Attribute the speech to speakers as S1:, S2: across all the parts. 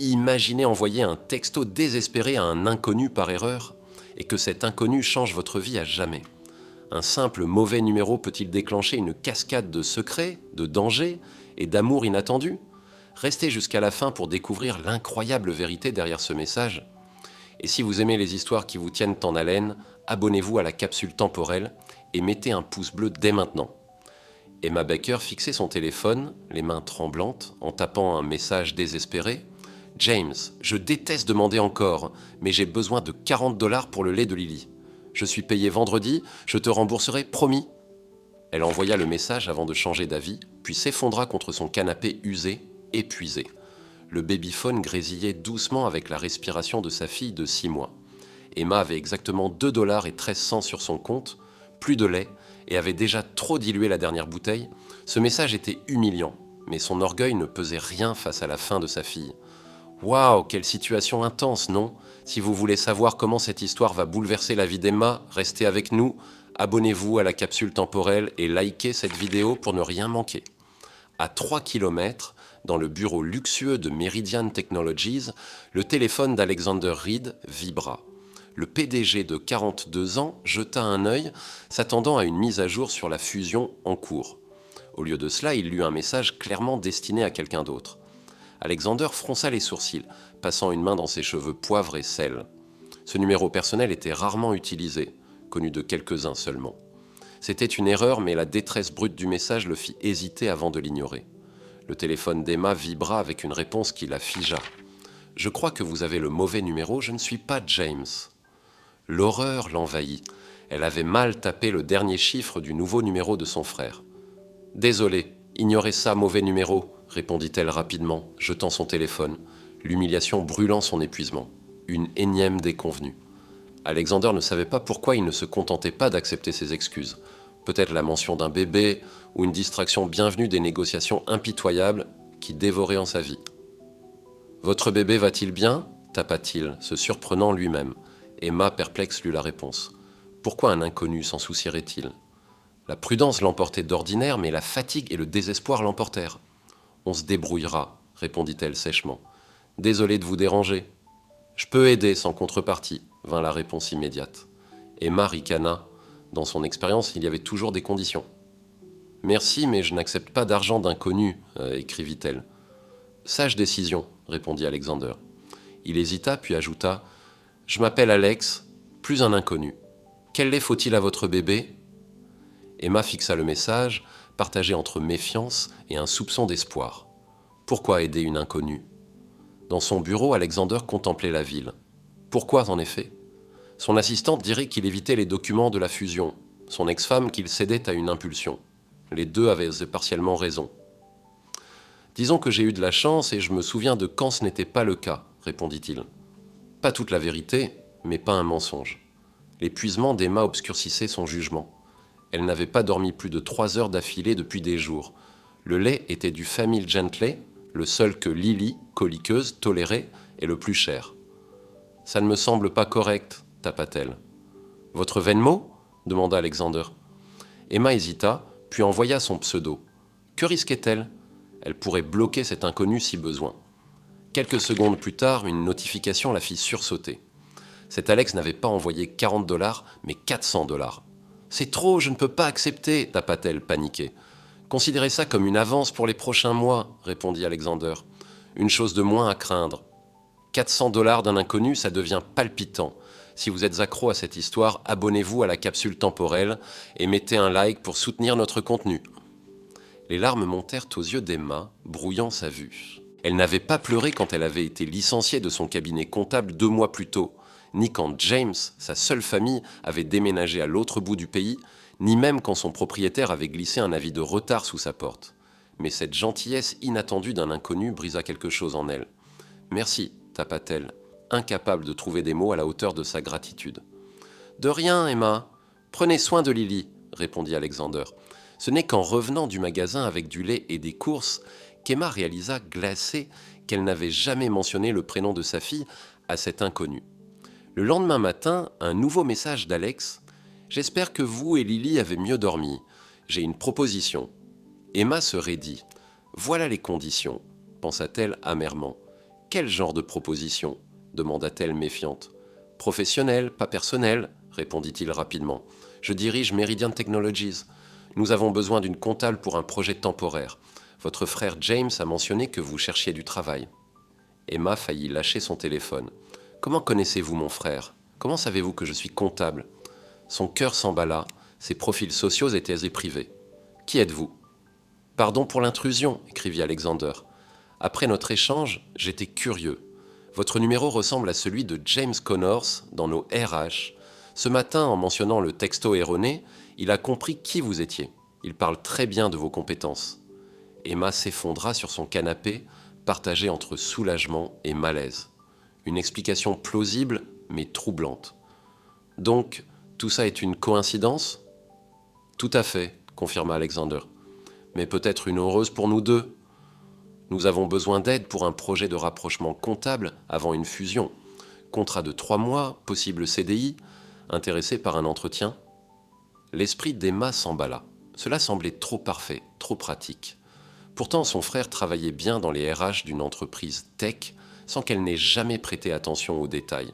S1: Imaginez envoyer un texto désespéré à un inconnu par erreur et que cet inconnu change votre vie à jamais. Un simple mauvais numéro peut-il déclencher une cascade de secrets, de dangers et d'amour inattendus? Restez jusqu'à la fin pour découvrir l'incroyable vérité derrière ce message. Et si vous aimez les histoires qui vous tiennent en haleine, abonnez-vous à la capsule temporelle et mettez un pouce bleu dès maintenant. Emma Baker fixait son téléphone, les mains tremblantes, en tapant un message désespéré. « James, je déteste demander encore, mais j'ai besoin de 40 $ pour le lait de Lily. Je suis payé vendredi, je te rembourserai, promis !» Elle envoya le message avant de changer d'avis, puis s'effondra contre son canapé usé, épuisé. Le babyphone grésillait doucement avec la respiration de sa fille de 6 mois. Emma avait exactement 2,13 $ sur son compte, plus de lait, et avait déjà trop dilué la dernière bouteille. Ce message était humiliant, mais son orgueil ne pesait rien face à la faim de sa fille. Waouh, quelle situation intense, non? Si vous voulez savoir comment cette histoire va bouleverser la vie d'Emma, restez avec nous, abonnez-vous à la capsule temporelle et likez cette vidéo pour ne rien manquer. À 3 km, dans le bureau luxueux de Meridian Technologies, le téléphone d'Alexander Reed vibra. Le PDG de 42 ans jeta un œil, s'attendant à une mise à jour sur la fusion en cours. Au lieu de cela, il lut un message clairement destiné à quelqu'un d'autre. Alexander fronça les sourcils, passant une main dans ses cheveux poivre et sel. Ce numéro personnel était rarement utilisé, connu de quelques-uns seulement. C'était une erreur, mais la détresse brute du message le fit hésiter avant de l'ignorer. Le téléphone d'Emma vibra avec une réponse qui la figea. « Je crois que vous avez le mauvais numéro, je ne suis pas James. » L'horreur l'envahit. Elle avait mal tapé le dernier chiffre du nouveau numéro de son frère. « Désolé, ignorez ça, mauvais numéro », répondit-elle rapidement, jetant son téléphone, l'humiliation brûlant son épuisement. Une énième déconvenue. Alexander ne savait pas pourquoi il ne se contentait pas d'accepter ses excuses. Peut-être la mention d'un bébé ou une distraction bienvenue des négociations impitoyables qui dévoraient en sa vie. « Votre bébé va-t-il bien ?» tapa-t-il, se surprenant lui-même. Emma, perplexe, lut la réponse. Pourquoi un inconnu s'en soucierait-il? La prudence l'emportait d'ordinaire, mais la fatigue et le désespoir l'emportèrent. « On se débrouillera, » répondit-elle sèchement. « Désolé de vous déranger. »« Je peux aider sans contrepartie, » vint la réponse immédiate. Emma ricana. Dans son expérience, il y avait toujours des conditions. « Merci, mais je n'accepte pas d'argent d'inconnus, écrivit-elle. « Sage décision, » répondit Alexander. Il hésita, puis ajouta « Je m'appelle Alex, plus un inconnu. Quel lait faut-il à votre bébé ?» Emma fixa le message, partagé entre méfiance et un soupçon d'espoir. Pourquoi aider une inconnue? Dans son bureau, Alexander contemplait la ville. Pourquoi, en effet? Son assistante dirait qu'il évitait les documents de la fusion, son ex-femme qu'il cédait à une impulsion. Les deux avaient partiellement raison. « Disons que j'ai eu de la chance et je me souviens de quand ce n'était pas le cas, » répondit-il. Pas toute la vérité, mais pas un mensonge. L'épuisement d'Emma obscurcissait son jugement. Elle n'avait pas dormi plus de 3 heures d'affilée depuis des jours. Le lait était du Family Gently, le seul que Lily, coliqueuse, tolérait, et le plus cher. « Ça ne me semble pas correct, » tapa-t-elle. « Votre Venmo ?» demanda Alexander. Emma hésita, puis envoya son pseudo. Que risquait-elle? Elle pourrait bloquer cet inconnu si besoin. Quelques secondes plus tard, une notification la fit sursauter. Cet Alex n'avait pas envoyé 40 $, mais 400 $. « C'est trop, je ne peux pas accepter » tapa-t-elle, paniquée. « Considérez ça comme une avance pour les prochains mois » répondit Alexander. « Une chose de moins à craindre. 400 $ d'un inconnu, ça devient palpitant. Si vous êtes accro à cette histoire, abonnez-vous à la capsule temporelle et mettez un like pour soutenir notre contenu. » Les larmes montèrent aux yeux d'Emma, brouillant sa vue. Elle n'avait pas pleuré quand elle avait été licenciée de son cabinet comptable 2 mois plus tôt, ni quand James, sa seule famille, avait déménagé à l'autre bout du pays, ni même quand son propriétaire avait glissé un avis de retard sous sa porte. Mais cette gentillesse inattendue d'un inconnu brisa quelque chose en elle. « Merci » tapa-t-elle, incapable de trouver des mots à la hauteur de sa gratitude. « De rien, Emma. Prenez soin de Lily » répondit Alexander. Ce n'est qu'en revenant du magasin avec du lait et des courses qu'Emma réalisa, glacée, qu'elle n'avait jamais mentionné le prénom de sa fille à cet inconnu. Le lendemain matin, un nouveau message d'Alex. « J'espère que vous et Lily avez mieux dormi. J'ai une proposition. » Emma se raidit. « Voilà les conditions, » pensa-t-elle amèrement. Quel genre de proposition demanda-t-elle méfiante. Professionnel, pas personnel, répondit-il rapidement. Je dirige Meridian Technologies. Nous avons besoin d'une comptable pour un projet temporaire. Votre frère James a mentionné que vous cherchiez du travail. Emma faillit lâcher son téléphone. Comment connaissez-vous mon frère? Comment savez-vous que je suis comptable? Son cœur s'emballa, ses profils sociaux étaient privés. Qui êtes-vous? Pardon pour l'intrusion, écrivit Alexander. Après notre échange, j'étais curieux. Votre numéro ressemble à celui de James Connors dans nos RH. Ce matin, en mentionnant le texto erroné, il a compris qui vous étiez. Il parle très bien de vos compétences. Emma s'effondra sur son canapé, partagée entre soulagement et malaise. Une explication plausible, mais troublante. Donc, tout ça est une coïncidence? Tout à fait, confirma Alexander. Mais peut-être une heureuse pour nous deux. Nous avons besoin d'aide pour un projet de rapprochement comptable avant une fusion. Contrat de 3 mois, possible CDI, intéressé par un entretien. L'esprit d'Emma s'emballa. Cela semblait trop parfait, trop pratique. Pourtant, son frère travaillait bien dans les RH d'une entreprise tech sans qu'elle n'ait jamais prêté attention aux détails.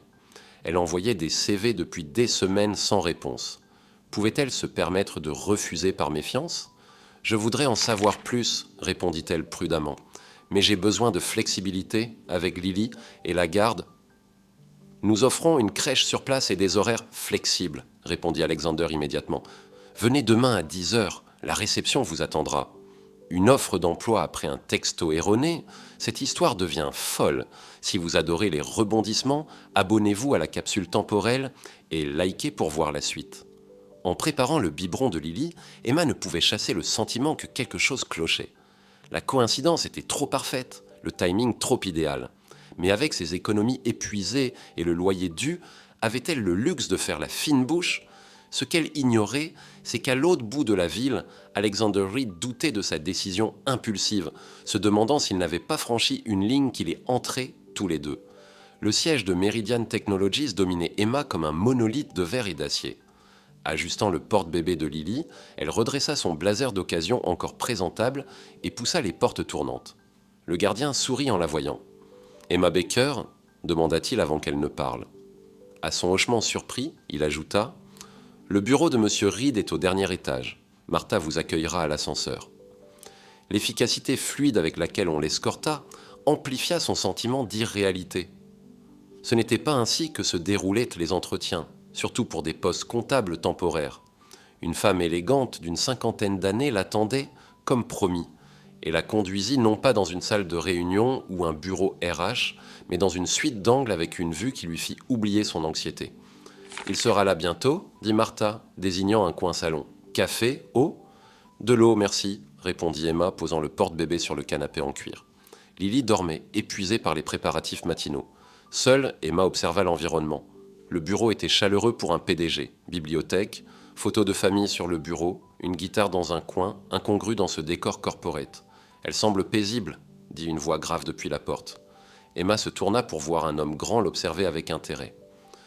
S1: Elle envoyait des CV depuis des semaines sans réponse. Pouvait-elle se permettre de refuser par méfiance? « Je voudrais en savoir plus, répondit-elle prudemment. Mais j'ai besoin de flexibilité avec Lily et la garde. Nous offrons une crèche sur place et des horaires flexibles, répondit Alexander immédiatement. Venez demain à 10 heures, la réception vous attendra. Une offre d'emploi après un texto erroné, cette histoire devient folle. Si vous adorez les rebondissements, abonnez-vous à la capsule temporelle et likez pour voir la suite. En préparant le biberon de Lily, Emma ne pouvait chasser le sentiment que quelque chose clochait. La coïncidence était trop parfaite, le timing trop idéal. Mais avec ses économies épuisées et le loyer dû, avait-elle le luxe de faire la fine bouche? Ce qu'elle ignorait, c'est qu'à l'autre bout de la ville, Alexander Reed doutait de sa décision impulsive, se demandant s'il n'avait pas franchi une ligne qui les entrait tous les deux. Le siège de Meridian Technologies dominait Emma comme un monolithe de verre et d'acier. Ajustant le porte-bébé de Lily, elle redressa son blazer d'occasion encore présentable et poussa les portes tournantes. Le gardien sourit en la voyant. « Emma Baker ?» demanda-t-il avant qu'elle ne parle. À son hochement surpris, il ajouta « Le bureau de M. Reed est au dernier étage. Martha vous accueillera à l'ascenseur. » L'efficacité fluide avec laquelle on l'escorta amplifia son sentiment d'irréalité. Ce n'était pas ainsi que se déroulaient les entretiens, surtout pour des postes comptables temporaires. Une femme élégante d'une 50aine d'années l'attendait comme promis et la conduisit non pas dans une salle de réunion ou un bureau RH, mais dans une suite d'angles avec une vue qui lui fit oublier son anxiété. « Il sera là bientôt ?» dit Martha, désignant un coin salon. « Café, eau ?»« De l'eau, merci », répondit Emma, posant le porte-bébé sur le canapé en cuir. Lily dormait, épuisée par les préparatifs matinaux. Seule, Emma observa l'environnement. Le bureau était chaleureux pour un PDG. Bibliothèque, photos de famille sur le bureau, une guitare dans un coin, incongrue dans ce décor corporate. « Elle semble paisible », dit une voix grave depuis la porte. Emma se tourna pour voir un homme grand l'observer avec intérêt.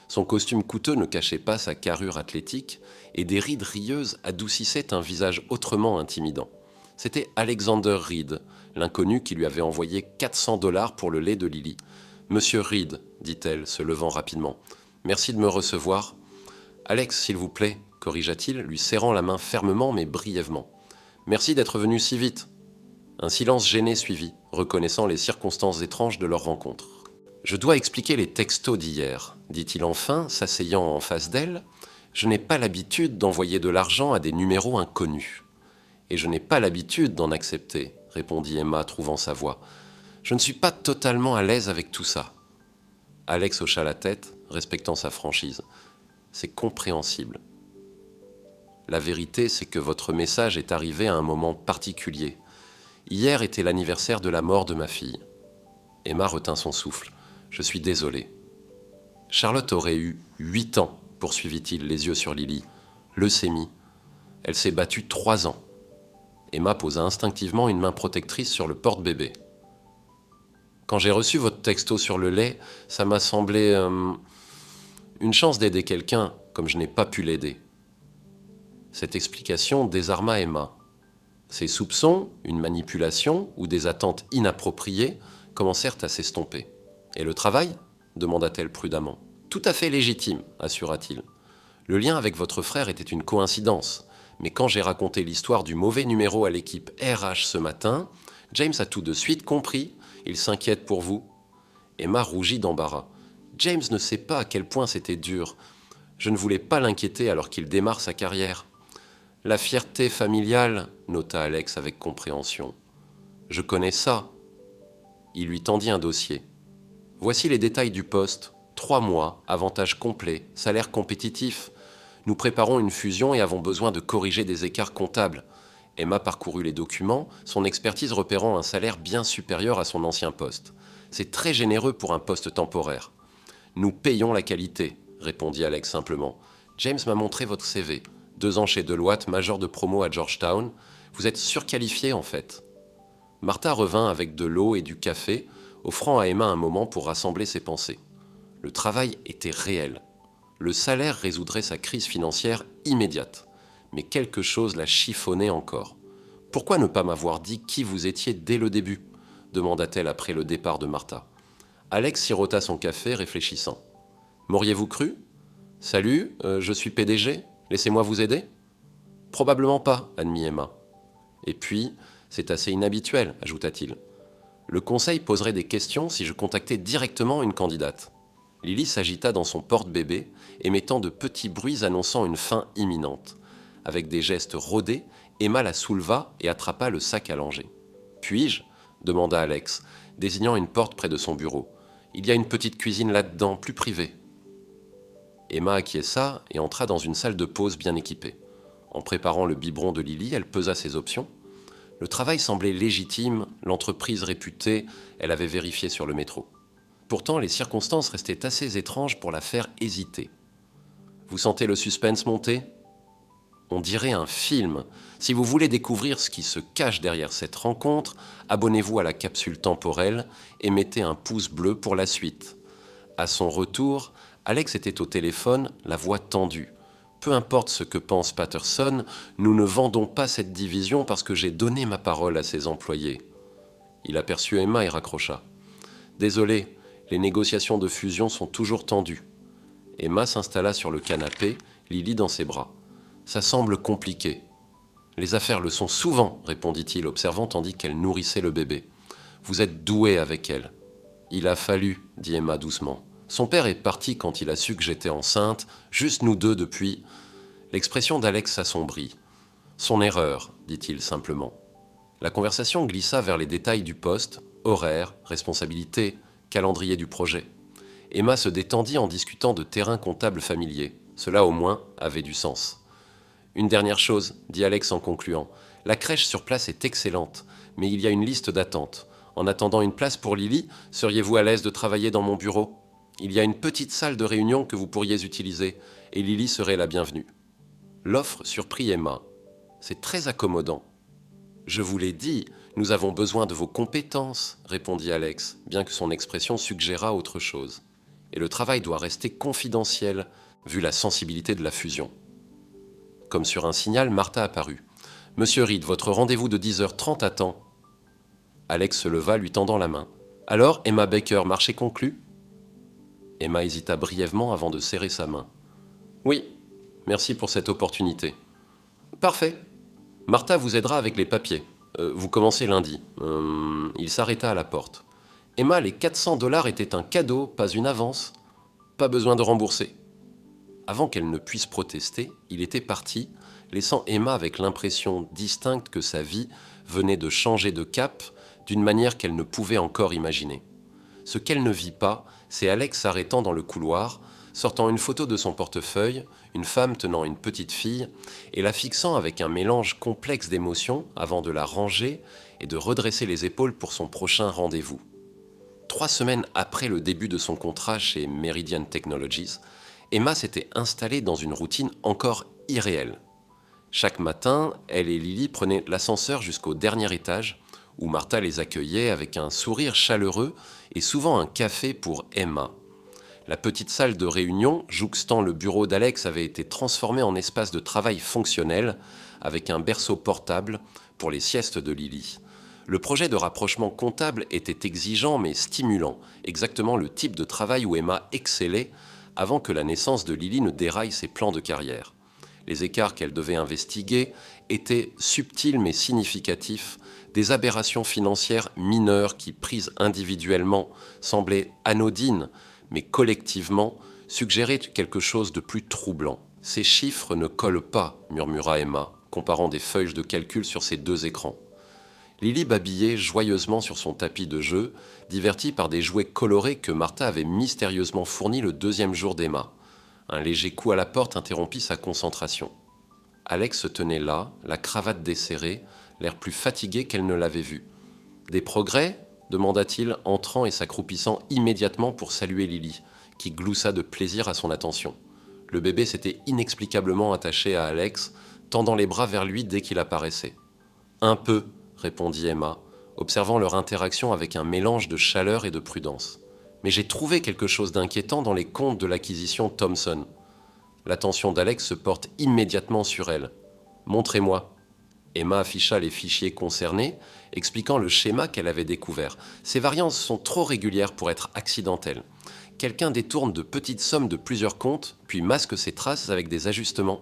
S1: Son costume coûteux ne cachait pas sa carrure athlétique et des rides rieuses adoucissaient un visage autrement intimidant. C'était Alexander Reed, l'inconnu qui lui avait envoyé 400 $ pour le lait de Lily. « Monsieur Reed, dit-elle, se levant rapidement. Merci de me recevoir. »« Alex, s'il vous plaît, corrigea-t-il, lui serrant la main fermement mais brièvement. Merci d'être venu si vite. » Un silence gêné suivit, reconnaissant les circonstances étranges de leur rencontre. « Je dois expliquer les textos d'hier, dit-il enfin, s'asseyant en face d'elle. Je n'ai pas l'habitude d'envoyer de l'argent à des numéros inconnus. Et je n'ai pas l'habitude d'en accepter, répondit Emma, trouvant sa voix. Je ne suis pas totalement à l'aise avec tout ça. Alex hocha la tête, respectant sa franchise. C'est compréhensible. La vérité, c'est que votre message est arrivé à un moment particulier. Hier était l'anniversaire de la mort de ma fille. Emma retint son souffle. Je suis désolé. Charlotte aurait eu 8 ans, poursuivit-il, les yeux sur Lily. Leucémie. Elle s'est battue 3 ans. Emma posa instinctivement une main protectrice sur le porte-bébé. Quand j'ai reçu votre texto sur le lait, ça m'a semblé une chance d'aider quelqu'un, comme je n'ai pas pu l'aider. Cette explication désarma Emma. Ses soupçons, une manipulation ou des attentes inappropriées commencèrent à s'estomper. Et le travail demanda-t-elle prudemment. Tout à fait légitime, assura-t-il. Le lien avec votre frère était une coïncidence, mais quand j'ai raconté l'histoire du mauvais numéro à l'équipe RH ce matin, James a tout de suite compris. Il s'inquiète pour vous. Emma rougit d'embarras. James ne sait pas à quel point c'était dur. Je ne voulais pas l'inquiéter alors qu'il démarre sa carrière. La fierté familiale, nota Alex avec compréhension. Je connais ça. Il lui tendit un dossier. Voici les détails du poste. 3 mois, avantages complets, salaire compétitif. Nous préparons une fusion et avons besoin de corriger des écarts comptables. Emma parcourut les documents, son expertise repérant un salaire bien supérieur à son ancien poste. C'est très généreux pour un poste temporaire. Nous payons la qualité, répondit Alex simplement. James m'a montré votre CV. 2 ans chez Deloitte, major de promo à Georgetown. Vous êtes surqualifié en fait. Martha revint avec de l'eau et du café, offrant à Emma un moment pour rassembler ses pensées. Le travail était réel. Le salaire résoudrait sa crise financière immédiate. Mais quelque chose la chiffonnait encore. « Pourquoi ne pas m'avoir dit qui vous étiez dès le début ?» demanda-t-elle après le départ de Martha. Alex sirota son café, réfléchissant. « M'auriez-vous cru ? Salut, je suis PDG, laissez-moi vous aider ?» Probablement pas, admit Emma. Et puis, c'est assez inhabituel, ajouta-t-il. Le conseil poserait des questions si je contactais directement une candidate. Lily s'agita dans son porte-bébé, émettant de petits bruits annonçant une fin imminente. Avec des gestes rodés, Emma la souleva et attrapa le sac à langer. « Puis-je » demanda Alex, désignant une porte près de son bureau. « Il y a une petite cuisine là-dedans, plus privée. » Emma acquiesça et entra dans une salle de pause bien équipée. En préparant le biberon de Lily, elle pesa ses options. Le travail semblait légitime, l'entreprise réputée, elle avait vérifié sur le métro. Pourtant, les circonstances restaient assez étranges pour la faire hésiter. « Vous sentez le suspense monter ? On dirait un film. Si vous voulez découvrir ce qui se cache derrière cette rencontre, abonnez-vous à la capsule temporelle et mettez un pouce bleu pour la suite. » À son retour, Alex était au téléphone, la voix tendue. « Peu importe ce que pense Patterson, nous ne vendons pas cette division parce que j'ai donné ma parole à ses employés. » Il aperçut Emma et raccrocha. « Désolé, les négociations de fusion sont toujours tendues. » Emma s'installa sur le canapé, Lily dans ses bras. « Ça semble compliqué. »« Les affaires le sont souvent, » répondit-il, observant tandis qu'elle nourrissait le bébé. « Vous êtes doué avec elle. »« Il a fallu, » dit Emma doucement. « Son père est parti quand il a su que j'étais enceinte, juste nous deux depuis. » L'expression d'Alex s'assombrit. « Son erreur, » dit-il simplement. La conversation glissa vers les détails du poste, horaire, responsabilité, calendrier du projet. Emma se détendit en discutant de terrains comptables familiers. Cela au moins avait du sens. « Une dernière chose, » dit Alex en concluant. « La crèche sur place est excellente, mais il y a une liste d'attente. En attendant une place pour Lily, seriez-vous à l'aise de travailler dans mon bureau ? Il y a une petite salle de réunion que vous pourriez utiliser, et Lily serait la bienvenue. » L'offre surprit Emma. « C'est très accommodant. »« Je vous l'ai dit, nous avons besoin de vos compétences, » répondit Alex, bien que son expression suggérât autre chose. « Et le travail doit rester confidentiel, vu la sensibilité de la fusion. » Comme sur un signal, Martha apparut. « Monsieur Reed, votre rendez-vous de 10h30 attend. » Alex se leva, lui tendant la main. « Alors, Emma Baker, marché conclu ?» Emma hésita brièvement avant de serrer sa main. « Oui, merci pour cette opportunité. »« Parfait. Martha vous aidera avec les papiers. Vous commencez lundi. » Il s'arrêta à la porte. « Emma, les $400 étaient un cadeau, pas une avance. Pas besoin de rembourser. » Avant qu'elle ne puisse protester, il était parti, laissant Emma avec l'impression distincte que sa vie venait de changer de cap d'une manière qu'elle ne pouvait encore imaginer. Ce qu'elle ne vit pas, c'est Alex s'arrêtant dans le couloir, sortant une photo de son portefeuille, une femme tenant une petite fille, et la fixant avec un mélange complexe d'émotions avant de la ranger et de redresser les épaules pour son prochain rendez-vous. 3 semaines après le début de son contrat chez Meridian Technologies, Emma s'était installée dans une routine encore irréelle. Chaque matin, elle et Lily prenaient l'ascenseur jusqu'au dernier étage, où Martha les accueillait avec un sourire chaleureux et souvent un café pour Emma. La petite salle de réunion, jouxtant le bureau d'Alex, avait été transformée en espace de travail fonctionnel, avec un berceau portable pour les siestes de Lily. Le projet de rapprochement comptable était exigeant mais stimulant, exactement le type de travail où Emma excellait avant que la naissance de Lily ne déraille ses plans de carrière. Les écarts qu'elle devait investiguer étaient subtils mais significatifs, des aberrations financières mineures qui, prises individuellement, semblaient anodines, mais collectivement suggéraient quelque chose de plus troublant. « Ces chiffres ne collent pas », murmura Emma, comparant des feuilles de calcul sur ses deux écrans. Lily babillait joyeusement sur son tapis de jeu, divertie par des jouets colorés que Martha avait mystérieusement fournis le deuxième jour d'Emma. Un léger coup à la porte interrompit sa concentration. Alex se tenait là, la cravate desserrée, l'air plus fatigué qu'elle ne l'avait vu. « Des progrès ?» demanda-t-il, entrant et s'accroupissant immédiatement pour saluer Lily, qui gloussa de plaisir à son attention. Le bébé s'était inexplicablement attaché à Alex, tendant les bras vers lui dès qu'il apparaissait. « Un peu », répondit Emma, observant leur interaction avec un mélange de chaleur et de prudence. « Mais j'ai trouvé quelque chose d'inquiétant dans les comptes de l'acquisition Thomson. » L'attention d'Alex se porte immédiatement sur elle. « Montrez-moi. » Emma afficha les fichiers concernés, expliquant le schéma qu'elle avait découvert. Ces variances sont trop régulières pour être accidentelles. Quelqu'un détourne de petites sommes de plusieurs comptes, puis masque ses traces avec des ajustements.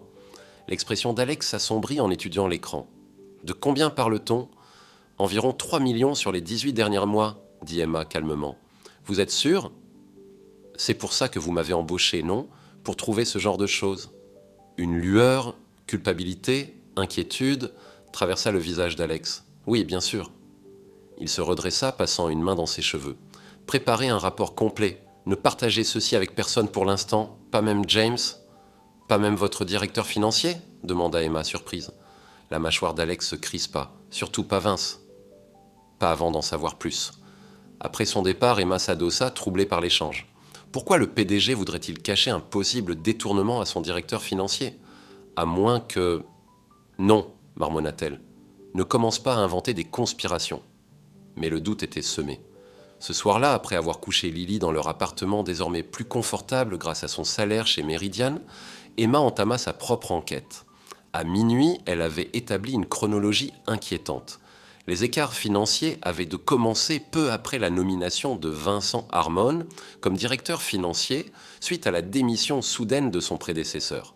S1: L'expression d'Alex s'assombrit en étudiant l'écran. « De combien parle-t-on ? » « Environ 3 millions sur les 18 derniers mois, » dit Emma calmement. « Vous êtes sûr ? C'est pour ça que vous m'avez embauché, non ? Pour trouver ce genre de choses. » Une lueur, culpabilité, inquiétude traversa le visage d'Alex. « Oui, bien sûr. » Il se redressa, passant une main dans ses cheveux. « Préparez un rapport complet. Ne partagez ceci avec personne pour l'instant, pas même James. Pas même votre directeur financier ? » demanda Emma, surprise. La mâchoire d'Alex se crispa. « Surtout pas Vince. » Pas avant d'en savoir plus. Après son départ, Emma s'adossa, troublée par l'échange. Pourquoi le PDG voudrait-il cacher un possible détournement à son directeur financier ? À moins que... Non, marmonna-t-elle. Ne commence pas à inventer des conspirations. Mais le doute était semé. Ce soir-là, après avoir couché Lily dans leur appartement désormais plus confortable grâce à son salaire chez Meridian, Emma entama sa propre enquête. À minuit, elle avait établi une chronologie inquiétante. Les écarts financiers avaient de commencer peu après la nomination de Vincent Harmon comme directeur financier suite à la démission soudaine de son prédécesseur.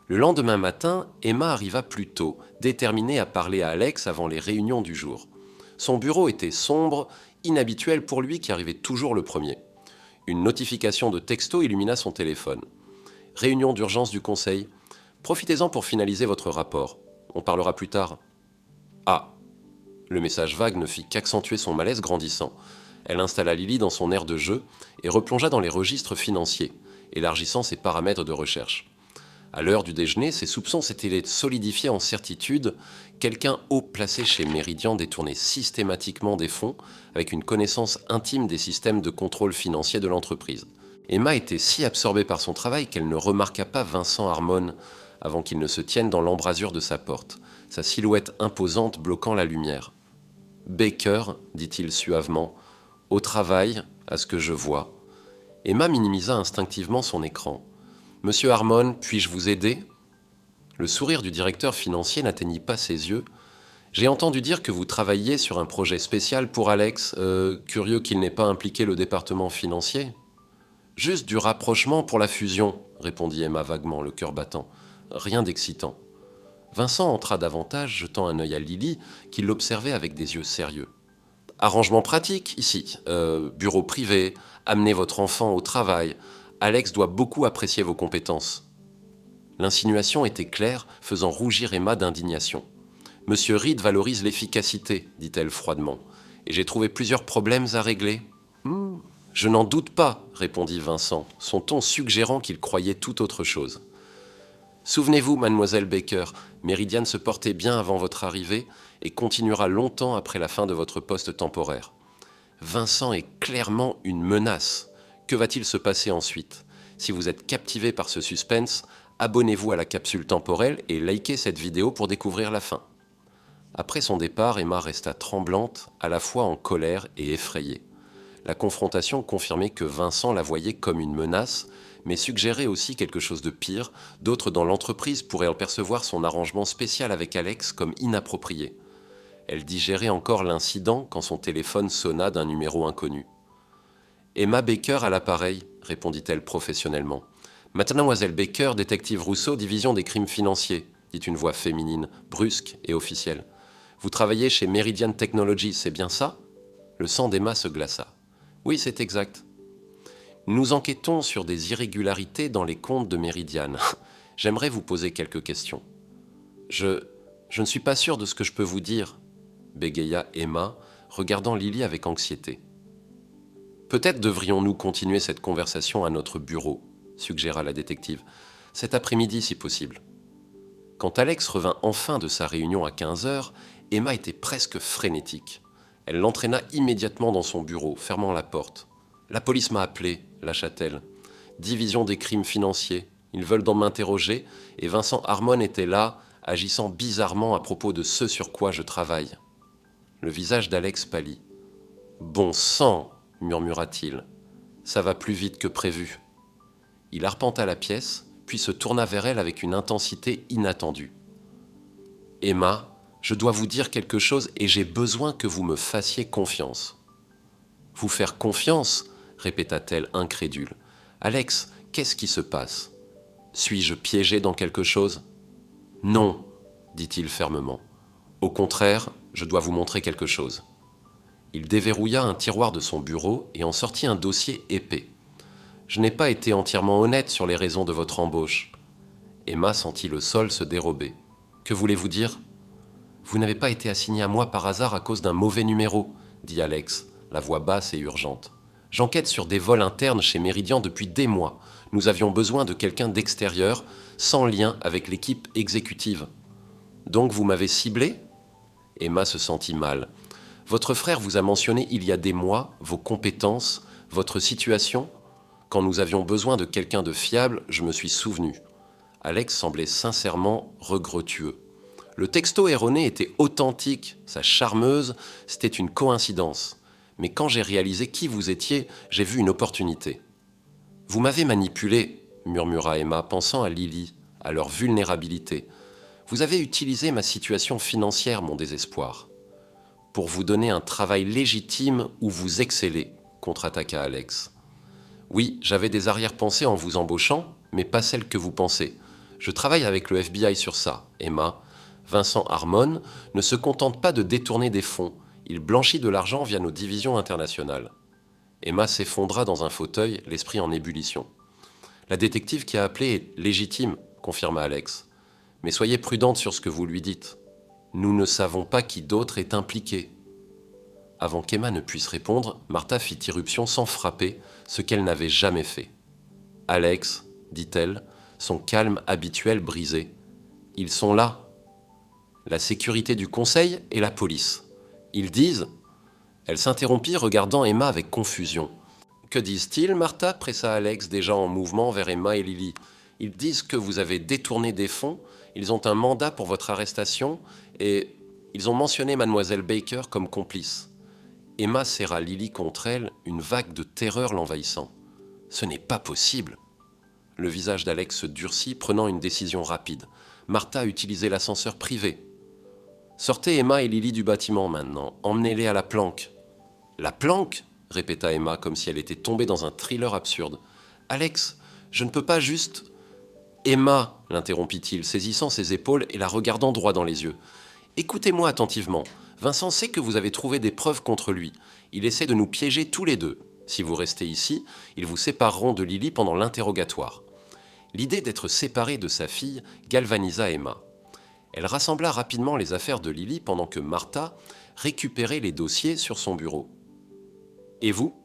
S1: Le lendemain matin, Emma arriva plus tôt, déterminée à parler à Alex avant les réunions du jour. Son bureau était sombre, inhabituel pour lui qui arrivait toujours le premier. Une notification de texto illumina son téléphone. « Réunion d'urgence du conseil. Profitez-en pour finaliser votre rapport. On parlera plus tard. » Ah. Le message vague ne fit qu'accentuer son malaise grandissant. Elle installa Lily dans son aire de jeu et replongea dans les registres financiers, élargissant ses paramètres de recherche. À l'heure du déjeuner, ses soupçons s'étaient solidifiés en certitude. Quelqu'un haut placé chez Meridian détournait systématiquement des fonds avec une connaissance intime des systèmes de contrôle financier de l'entreprise. Emma était si absorbée par son travail qu'elle ne remarqua pas Vincent Harmon avant qu'il ne se tienne dans l'embrasure de sa porte, sa silhouette imposante bloquant la lumière. « Baker, dit-il suavement, au travail, à ce que je vois. » Emma minimisa instinctivement son écran. « Monsieur Harmon, puis-je vous aider ?» Le sourire du directeur financier n'atteignit pas ses yeux. « J'ai entendu dire que vous travailliez sur un projet spécial pour Alex. Curieux qu'il n'ait pas impliqué le département financier. »« Juste du rapprochement pour la fusion, » répondit Emma vaguement, le cœur battant. « Rien d'excitant. » Vincent entra davantage, jetant un œil à Lily, qui l'observait avec des yeux sérieux. « Arrangement pratique, ici. Bureau privé, amenez votre enfant au travail. Alex doit beaucoup apprécier vos compétences. » L'insinuation était claire, faisant rougir Emma d'indignation. « Monsieur Reed valorise l'efficacité, dit-elle froidement. Et j'ai trouvé plusieurs problèmes à régler. »« Je n'en doute pas, répondit Vincent, son ton suggérant qu'il croyait tout autre chose. Souvenez-vous, mademoiselle Baker, Meridian se portait bien avant votre arrivée et continuera longtemps après la fin de votre poste temporaire. Vincent est clairement une menace. Que va-t-il se passer ensuite? Si vous êtes captivé par ce suspense, abonnez-vous à la capsule temporelle et likez cette vidéo pour découvrir la fin. Après son départ, Emma resta tremblante, à la fois en colère et effrayée. La confrontation confirmait que Vincent la voyait comme une menace, mais suggérait aussi quelque chose de pire. D'autres dans l'entreprise pourraient en percevoir son arrangement spécial avec Alex comme inapproprié. Elle digérait encore l'incident quand son téléphone sonna d'un numéro inconnu. « Emma Baker à l'appareil », répondit-elle professionnellement. « Mademoiselle Baker, détective Rousseau, division des crimes financiers », dit une voix féminine, brusque et officielle. « Vous travaillez chez Meridian Technologies, c'est bien ça ?» Le sang d'Emma se glaça. « Oui, c'est exact. » « Nous enquêtons sur des irrégularités dans les comptes de Meridian. J'aimerais vous poser quelques questions. »« Je ne suis pas sûr de ce que je peux vous dire, » bégaya Emma, regardant Lily avec anxiété. « Peut-être devrions-nous continuer cette conversation à notre bureau, » suggéra la détective. « Cet après-midi, si possible. » Quand Alex revint enfin de sa réunion à 15 heures, Emma était presque frénétique. Elle l'entraîna immédiatement dans son bureau, fermant la porte. « La police m'a appelé, » lâcha-t-elle. « Division des crimes financiers. Ils veulent m'interroger et Vincent Harmon était là, agissant bizarrement à propos de ce sur quoi je travaille. » Le visage d'Alex pâlit. « Bon sang !» murmura-t-il. « Ça va plus vite que prévu. » Il arpenta la pièce, puis se tourna vers elle avec une intensité inattendue. « Emma, je dois vous dire quelque chose et j'ai besoin que vous me fassiez confiance. »« Vous faire confiance ?» répéta-t-elle incrédule. « Alex, qu'est-ce qui se passe? Suis-je piégé dans quelque chose ?»« Non, » dit-il fermement. « Au contraire, je dois vous montrer quelque chose. » Il déverrouilla un tiroir de son bureau et en sortit un dossier épais. « Je n'ai pas été entièrement honnête sur les raisons de votre embauche. » Emma sentit le sol se dérober. « Que voulez-vous dire ? » « Vous n'avez pas été assigné à moi par hasard à cause d'un mauvais numéro, » dit Alex, la voix basse et urgente. « J'enquête sur des vols internes chez Meridian depuis des mois. Nous avions besoin de quelqu'un d'extérieur, sans lien avec l'équipe exécutive. »« Donc vous m'avez ciblé ?» Emma se sentit mal. « Votre frère vous a mentionné il y a des mois vos compétences, votre situation. Quand nous avions besoin de quelqu'un de fiable, je me suis souvenu. » Alex semblait sincèrement regrettueux. Le texto erroné était authentique, sa charmeuse, c'était une coïncidence. Mais quand j'ai réalisé qui vous étiez, j'ai vu une opportunité. « Vous m'avez manipulé, » murmura Emma, pensant à Lily, à leur vulnérabilité. « Vous avez utilisé ma situation financière, mon désespoir. »« Pour vous donner un travail légitime où vous excellez, » contre-attaqua Alex. « Oui, j'avais des arrière-pensées en vous embauchant, mais pas celles que vous pensez. Je travaille avec le FBI sur ça, Emma. Vincent Harmon ne se contente pas de détourner des fonds, il blanchit de l'argent via nos divisions internationales. » Emma s'effondra dans un fauteuil, l'esprit en ébullition. « La détective qui a appelé est légitime, » confirma Alex. « Mais soyez prudente sur ce que vous lui dites. Nous ne savons pas qui d'autre est impliqué. » Avant qu'Emma ne puisse répondre, Martha fit irruption sans frapper, ce qu'elle n'avait jamais fait. « Alex, » dit-elle, son calme habituel brisé. « Ils sont là. La sécurité du conseil et la police. Ils disent... » Elle s'interrompit, regardant Emma avec confusion. « Que disent-ils, Martha ?» pressa Alex, déjà en mouvement vers Emma et Lily. « Ils disent que vous avez détourné des fonds, ils ont un mandat pour votre arrestation et ils ont mentionné Mademoiselle Baker comme complice. » Emma serra Lily contre elle, une vague de terreur l'envahissant. « Ce n'est pas possible !» Le visage d'Alex se durcit, prenant une décision rapide. Martha a utilisé l'ascenseur privé. « Sortez Emma et Lily du bâtiment maintenant, emmenez-les à la planque. »« La planque ?» répéta Emma comme si elle était tombée dans un thriller absurde. « Alex, je ne peux pas juste... »« Emma !» l'interrompit-il, saisissant ses épaules et la regardant droit dans les yeux. « Écoutez-moi attentivement. Vincent sait que vous avez trouvé des preuves contre lui. Il essaie de nous piéger tous les deux. Si vous restez ici, ils vous sépareront de Lily pendant l'interrogatoire. » L'idée d'être séparée de sa fille galvanisa Emma. Elle rassembla rapidement les affaires de Lily pendant que Martha récupérait les dossiers sur son bureau. « Et vous ?»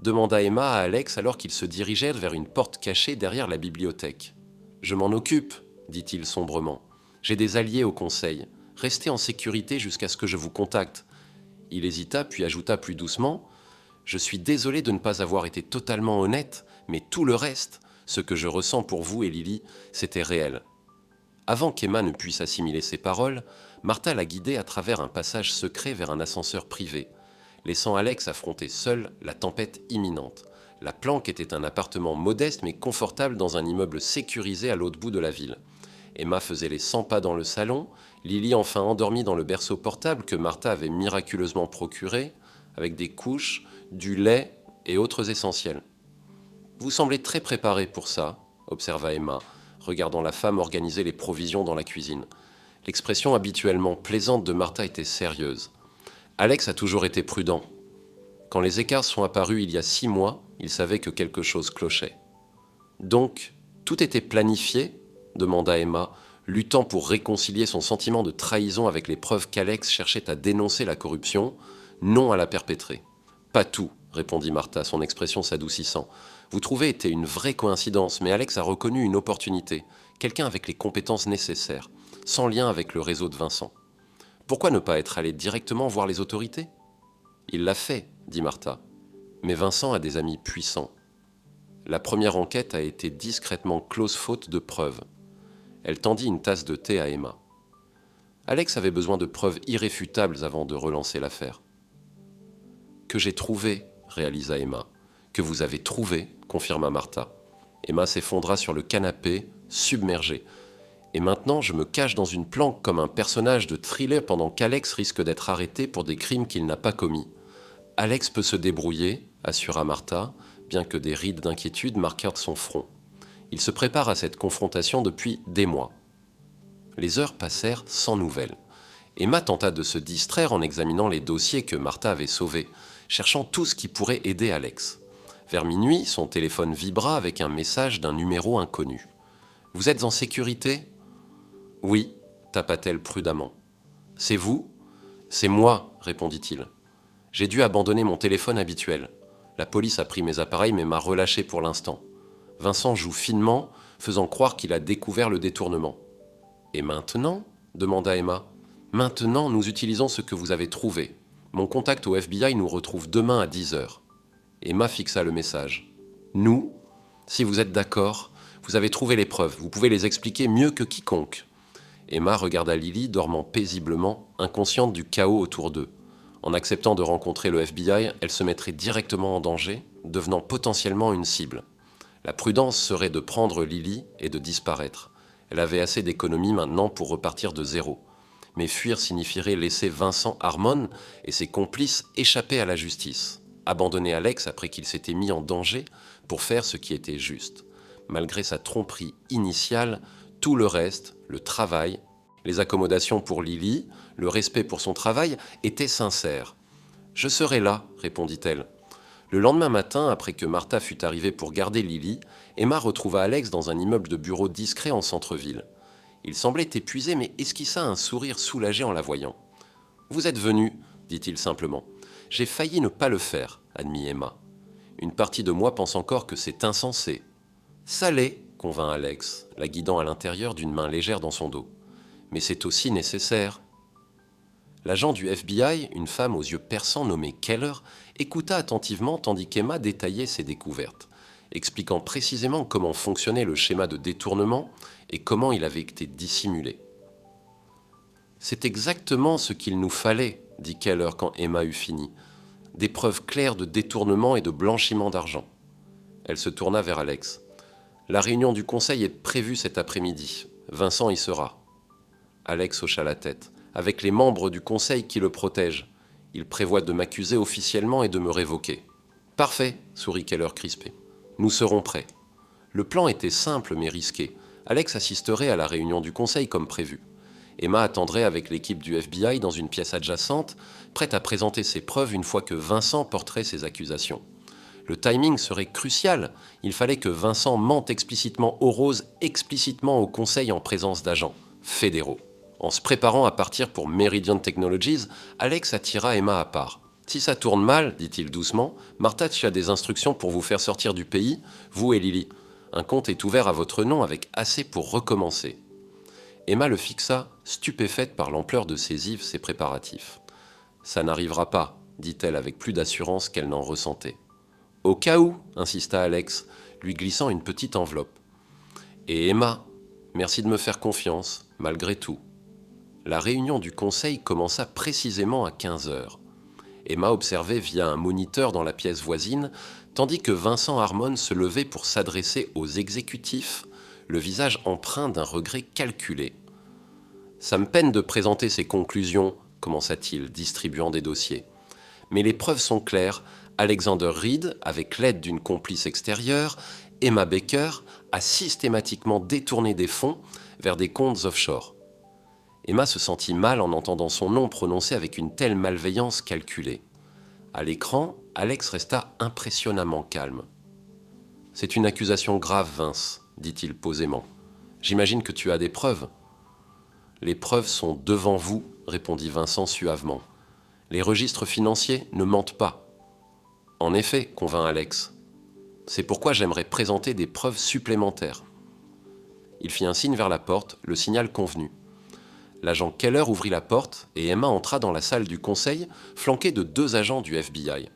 S1: demanda Emma à Alex alors qu'ils se dirigeèrent vers une porte cachée derrière la bibliothèque. « Je m'en occupe, » dit-il sombrement. « J'ai des alliés au conseil. Restez en sécurité jusqu'à ce que je vous contacte. » Il hésita puis ajouta plus doucement. « Je suis désolé de ne pas avoir été totalement honnête, mais tout le reste, ce que je ressens pour vous et Lily, c'était réel. » Avant qu'Emma ne puisse assimiler ses paroles, Martha la guidait à travers un passage secret vers un ascenseur privé, laissant Alex affronter seul la tempête imminente. La planque était un appartement modeste mais confortable dans un immeuble sécurisé à l'autre bout de la ville. Emma faisait les 100 pas dans le salon, Lily enfin endormie dans le berceau portable que Martha avait miraculeusement procuré, avec des couches, du lait et autres essentiels. « Vous semblez très préparé pour ça, » observa Emma, regardant la femme organiser les provisions dans la cuisine. L'expression habituellement plaisante de Martha était sérieuse. Alex a toujours été prudent. Quand les écarts sont apparus il y a 6 mois, il savait que quelque chose clochait. « Donc, tout était planifié ?» demanda Emma, luttant pour réconcilier son sentiment de trahison avec les preuves qu'Alex cherchait à dénoncer la corruption, non à la perpétrer. « Pas tout, » répondit Martha, son expression s'adoucissant. « Vous trouvez était une vraie coïncidence, mais Alex a reconnu une opportunité, quelqu'un avec les compétences nécessaires, sans lien avec le réseau de Vincent. Pourquoi ne pas être allé directement voir les autorités ? » « Il l'a fait, » dit Martha. « Mais Vincent a des amis puissants. La première enquête a été discrètement close faute de preuves. » Elle tendit une tasse de thé à Emma. Alex avait besoin de preuves irréfutables avant de relancer l'affaire. « Que j'ai trouvé, » réalisa Emma. « Que vous avez trouvé, » confirma Martha. Emma s'effondra sur le canapé, submergée. « Et maintenant, je me cache dans une planque comme un personnage de thriller pendant qu'Alex risque d'être arrêté pour des crimes qu'il n'a pas commis. »« Alex peut se débrouiller, » assura Martha, bien que des rides d'inquiétude marquèrent son front. Il se prépare à cette confrontation depuis des mois. Les heures passèrent sans nouvelles. Emma tenta de se distraire en examinant les dossiers que Martha avait sauvés, cherchant tout ce qui pourrait aider Alex. Vers minuit, son téléphone vibra avec un message d'un numéro inconnu. « Vous êtes en sécurité ?»« Oui, » tapa-t-elle prudemment. « C'est vous ?»« C'est moi, » répondit-il. « J'ai dû abandonner mon téléphone habituel. La police a pris mes appareils mais m'a relâché pour l'instant. Vincent joue finement, faisant croire qu'il a découvert le détournement. « Et maintenant ?» demanda Emma. « Maintenant, nous utilisons ce que vous avez trouvé. Mon contact au FBI nous retrouve demain à 10h. » Emma fixa le message. « Nous ? Si vous êtes d'accord, vous avez trouvé les preuves, vous pouvez les expliquer mieux que quiconque. » Emma regarda Lily dormant paisiblement, inconsciente du chaos autour d'eux. En acceptant de rencontrer le FBI, elle se mettrait directement en danger, devenant potentiellement une cible. La prudence serait de prendre Lily et de disparaître. Elle avait assez d'économie maintenant pour repartir de zéro. Mais fuir signifierait laisser Vincent Harmon et ses complices échapper à la justice, abandonner Alex après qu'il s'était mis en danger pour faire ce qui était juste. Malgré sa tromperie initiale, tout le reste, le travail, les accommodations pour Lily, le respect pour son travail, étaient sincères. « Je serai là, » répondit-elle. Le lendemain matin, après que Martha fut arrivée pour garder Lily, Emma retrouva Alex dans un immeuble de bureau discret en centre-ville. Il semblait épuisé, mais esquissa un sourire soulagé en la voyant. « Vous êtes venu, » dit-il simplement. « J'ai failli ne pas le faire, » admit Emma. « Une partie de moi pense encore que c'est insensé. »« Ça l'est, » convint Alex, la guidant à l'intérieur d'une main légère dans son dos. « Mais c'est aussi nécessaire. » L'agent du FBI, une femme aux yeux perçants nommée Keller, écouta attentivement tandis qu'Emma détaillait ses découvertes, expliquant précisément comment fonctionnait le schéma de détournement et comment il avait été dissimulé. « C'est exactement ce qu'il nous fallait, » dit Keller quand Emma eut fini. « Des preuves claires de détournement et de blanchiment d'argent. » Elle se tourna vers Alex. « La réunion du conseil est prévue cet après-midi. Vincent y sera. » Alex hocha la tête. « Avec les membres du conseil qui le protègent. Il prévoit de m'accuser officiellement et de me révoquer. »« Parfait, » sourit Keller crispé. « Nous serons prêts. » Le plan était simple mais risqué. Alex assisterait à la réunion du conseil comme prévu. Emma attendrait avec l'équipe du FBI dans une pièce adjacente, prête à présenter ses preuves une fois que Vincent porterait ses accusations. Le timing serait crucial. Il fallait que Vincent mente explicitement aux Roses, explicitement au conseil en présence d'agents fédéraux. En se préparant à partir pour Meridian Technologies, Alex attira Emma à part. « Si ça tourne mal, dit-il doucement, Martha a des instructions pour vous faire sortir du pays, vous et Lily. Un compte est ouvert à votre nom avec assez pour recommencer. » Emma le fixa, stupéfaite par l'ampleur de ses préparatifs. « Ça n'arrivera pas, dit-elle avec plus d'assurance qu'elle n'en ressentait. »« Au cas où, insista Alex, lui glissant une petite enveloppe. « Et Emma, merci de me faire confiance, malgré tout. » La réunion du conseil commença précisément à 15h. Emma observait via un moniteur dans la pièce voisine, tandis que Vincent Harmon se levait pour s'adresser aux exécutifs, le visage empreint d'un regret calculé. « Ça me peine de présenter ces conclusions », commença-t-il, distribuant des dossiers. « Mais les preuves sont claires. Alexander Reed, avec l'aide d'une complice extérieure, Emma Baker, a systématiquement détourné des fonds vers des comptes offshore. » Emma se sentit mal en entendant son nom prononcé avec une telle malveillance calculée. À l'écran, Alex resta impressionnamment calme. « C'est une accusation grave, Vince, dit-il posément. J'imagine que tu as des preuves. » « Les preuves sont devant vous, répondit Vincent suavement. Les registres financiers ne mentent pas. En effet, convint Alex. C'est pourquoi j'aimerais présenter des preuves supplémentaires. Il fit un signe vers la porte, le signal convenu. L'agent Keller ouvrit la porte et Emma entra dans la salle du conseil, flanquée de 2 agents du FBI.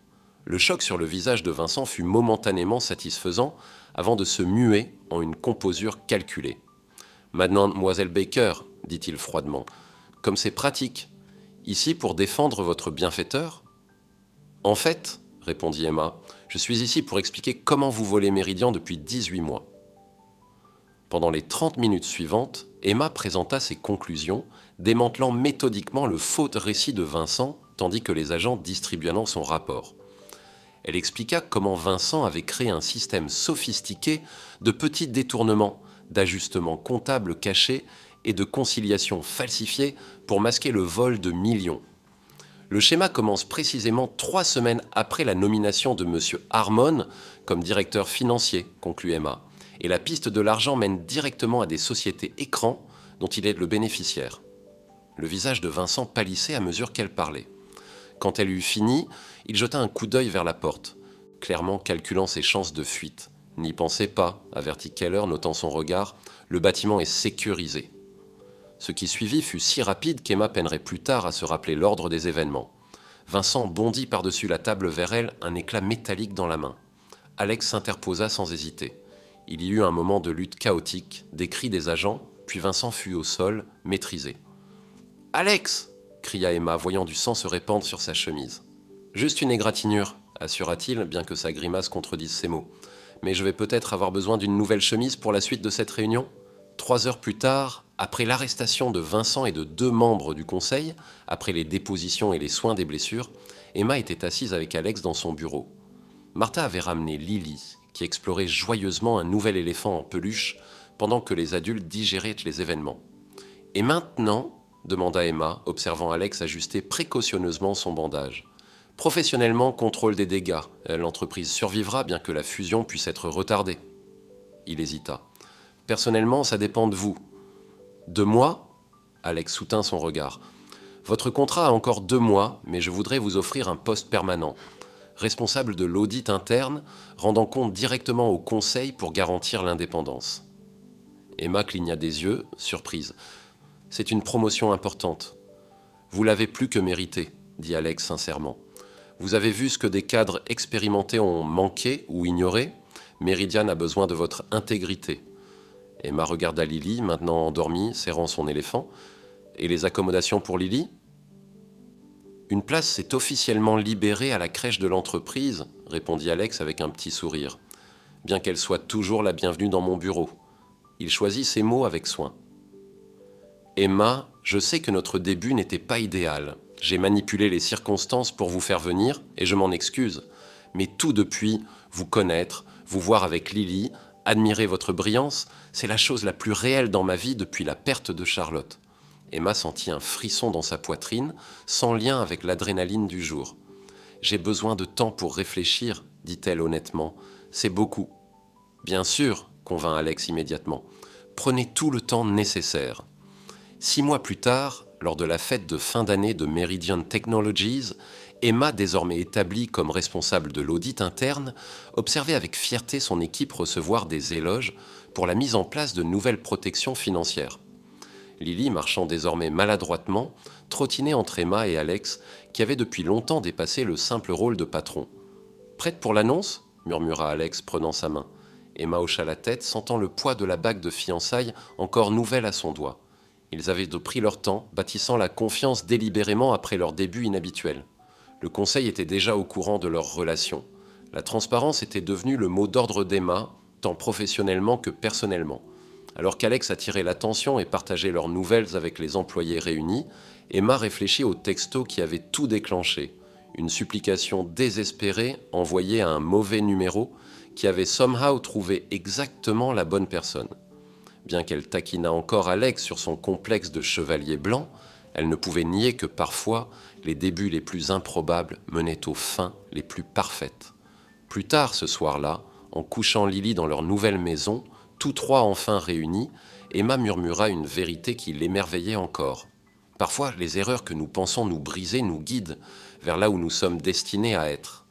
S1: Le choc sur le visage de Vincent fut momentanément satisfaisant avant de se muer en une composure calculée. « Mademoiselle Baker, dit-il froidement, comme c'est pratique, ici pour défendre votre bienfaiteur ? En fait, répondit Emma, je suis ici pour expliquer comment vous volez Meridian depuis 18 mois. Pendant les 30 minutes suivantes, Emma présenta ses conclusions, démantelant méthodiquement le faux récit de Vincent, tandis que les agents distribuaient son rapport. Elle expliqua comment Vincent avait créé un système sophistiqué de petits détournements, d'ajustements comptables cachés et de conciliation falsifiée pour masquer le vol de millions. Le schéma commence précisément 3 semaines après la nomination de M. Harmon comme directeur financier, conclut Emma, et la piste de l'argent mène directement à des sociétés écrans dont il est le bénéficiaire. Le visage de Vincent pâlissait à mesure qu'elle parlait. Quand elle eut fini, il jeta un coup d'œil vers la porte, clairement calculant ses chances de fuite. « N'y pensez pas », avertit Keller, notant son regard, « le bâtiment est sécurisé. » Ce qui suivit fut si rapide qu'Emma peinerait plus tard à se rappeler l'ordre des événements. Vincent bondit par-dessus la table vers elle, un éclat métallique dans la main. Alex s'interposa sans hésiter. Il y eut un moment de lutte chaotique, des cris des agents, puis Vincent fut au sol, maîtrisé. « Alex !» cria Emma, voyant du sang se répandre sur sa chemise. « Juste une égratignure, » assura-t-il, bien que sa grimace contredise ses mots. « Mais je vais peut-être avoir besoin d'une nouvelle chemise pour la suite de cette réunion ?» 3 heures plus tard, après l'arrestation de Vincent et de 2 membres du conseil, après les dépositions et les soins des blessures, Emma était assise avec Alex dans son bureau. Martha avait ramené Lily, qui explorait joyeusement un nouvel éléphant en peluche pendant que les adultes digéraient les événements. « Et maintenant ?» demanda Emma, observant Alex ajuster précautionneusement son bandage. « Professionnellement, contrôle des dégâts. L'entreprise survivra bien que la fusion puisse être retardée. » Il hésita. « Personnellement, ça dépend de vous. » « De moi ?» Alex soutint son regard. « Votre contrat a encore 2 mois, mais je voudrais vous offrir un poste permanent. Responsable de l'audit interne, rendant compte directement au conseil pour garantir l'indépendance. » Emma cligna des yeux, surprise. « C'est une promotion importante. »« Vous l'avez plus que mérité, » dit Alex sincèrement. « Vous avez vu ce que des cadres expérimentés ont manqué ou ignoré. Meridian a besoin de votre intégrité. » Emma regarda Lily, maintenant endormie, serrant son éléphant. « Et les accommodations pour Lily ?»« Une place s'est officiellement libérée à la crèche de l'entreprise, » répondit Alex avec un petit sourire, « bien qu'elle soit toujours la bienvenue dans mon bureau. » Il choisit ses mots avec soin. « Emma, je sais que notre début n'était pas idéal. J'ai manipulé les circonstances pour vous faire venir, et je m'en excuse. Mais tout depuis, vous connaître, vous voir avec Lily, admirer votre brillance, c'est la chose la plus réelle dans ma vie depuis la perte de Charlotte. » Emma sentit un frisson dans sa poitrine, sans lien avec l'adrénaline du jour. « J'ai besoin de temps pour réfléchir, » dit-elle honnêtement. « C'est beaucoup. »« Bien sûr, » convint Alex immédiatement. « Prenez tout le temps nécessaire. » 6 mois plus tard, lors de la fête de fin d'année de Meridian Technologies, Emma, désormais établie comme responsable de l'audit interne, observait avec fierté son équipe recevoir des éloges pour la mise en place de nouvelles protections financières. Lily, marchant désormais maladroitement, trottinait entre Emma et Alex, qui avaient depuis longtemps dépassé le simple rôle de patron. « Prête pour l'annonce ?» murmura Alex, prenant sa main. Emma hocha la tête, sentant le poids de la bague de fiançailles encore nouvelle à son doigt. Ils avaient pris leur temps, bâtissant la confiance délibérément après leur début inhabituel. Le conseil était déjà au courant de leur relation. La transparence était devenue le mot d'ordre d'Emma, tant professionnellement que personnellement. Alors qu'Alex attirait l'attention et partageait leurs nouvelles avec les employés réunis, Emma réfléchit au texto qui avait tout déclenché. Une supplication désespérée envoyée à un mauvais numéro qui avait somehow trouvé exactement la bonne personne. Bien qu'elle taquinât encore Alex sur son complexe de chevalier blanc, elle ne pouvait nier que parfois les débuts les plus improbables menaient aux fins les plus parfaites. Plus tard ce soir-là, en couchant Lily dans leur nouvelle maison, tous trois enfin réunis, Emma murmura une vérité qui l'émerveillait encore. Parfois, les erreurs que nous pensons nous briser nous guident vers là où nous sommes destinés à être.